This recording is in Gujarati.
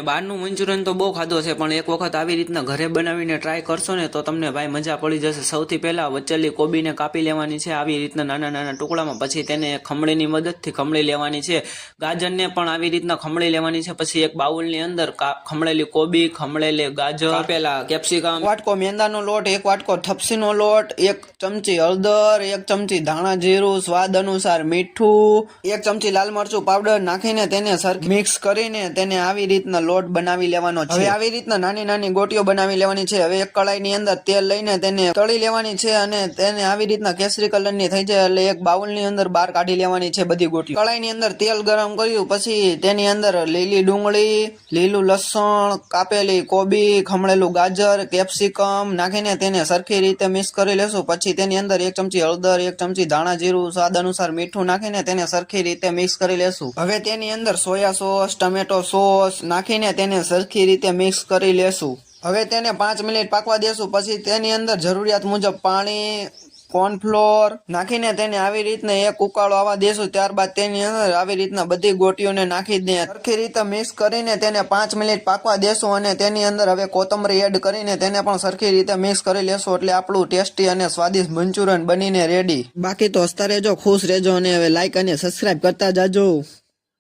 બહારનું મંચુરિયન તો બહુ ખાધો છે, પણ એક વખત આવી રીતના ઘરે બનાવીને ટ્રાય કરશો ને તો તમને ભાઈ મજા પડી જશે. સૌથી પહેલા વચ્ચેલી કોબીને કાપી લેવાની છે આવી રીતના નાના નાના ટુકડામાં. પછી તેને ખમણીની મદદથી ખમણી લેવાની છે. ગાજરને પણ આવી રીતના ખમણી લેવાની છે. પછી એક બાઉલની અંદર ખમણેલી કોબી, ખમણેલી ગાજર, કાપેલા કેપ્સિકમ, વાટકો મેંદાનો લોટ, એક વાટકો થપસીનો લોટ, એક ચમચી હળદર, એક ચમચી ધાણા જીરું, સ્વાદ અનુસાર મીઠું, એક ચમચી લાલ મરચું પાવડર નાખીને તેને સરખી મિક્સ કરીને તેને આવી રીતના લોટ બનાવી લેવાનો છે. હવે આવી રીતના નાની નાની ગોટીઓ બનાવી લેવાની છે. હવે એક કડાઈની અંદર તેલ લઈને તેને તળી લેવાની છે અને તેને આવી રીતના કેસરી કલરની થઈ જાય એટલે એક બાઉલની અંદર બહાર કાઢી લેવાની છે બધી ગોટીઓ. કડાઈની અંદર તેલ ગરમ કર્યું પછી તેની અંદર લીલી ડુંગળી, લીલું લસણ, કાપેલી કોબી, ખમણેલું ગાજર, કેપ્સિકમ નાખીને તેને સરખી રીતે મિક્સ કરી લેશું. પછી તેની અંદર એક ચમચી હળદર, એક ચમચી ધાણા જીરું, સ્વાદ અનુસાર મીઠું નાખીને તેને સરખી રીતે મિક્સ કરી લેશું. હવે તેની અંદર સોયા સોસ, ટમેટો સોસ નાખીને તેને સરખી રીતે મિક્સ કરી લેશું. હવે તેને 5 મિનિટ પાકવા દેશું. પછી તેની અંદર જરૂરિયાત મુજબ પાણી, કોર્નફ્લોર નાખીને તેને આવી રીતના એક ઉકાળો આવવા દેશું. ત્યારબાદ તેની અંદર આવી રીતના બધી ગોટીઓને નાખી દે સરખી રીતે મિક્સ કરીને તેને 5 મિનિટ પાકવા દેશું અને તેની અંદર હવે કોથમરી એડ કરીને તેને પણ સરખી રીતે મિક્સ કરી લેશું. એટલે આપણું ટેસ્ટી અને સ્વાદિષ્ટ મંચુરિયન બનીને રેડી. બાકી તો હસતા રહેજો, ખુશ રહેજો અને હવે લાઈક અને સબસ્ક્રાઇબ કરતા જાજો.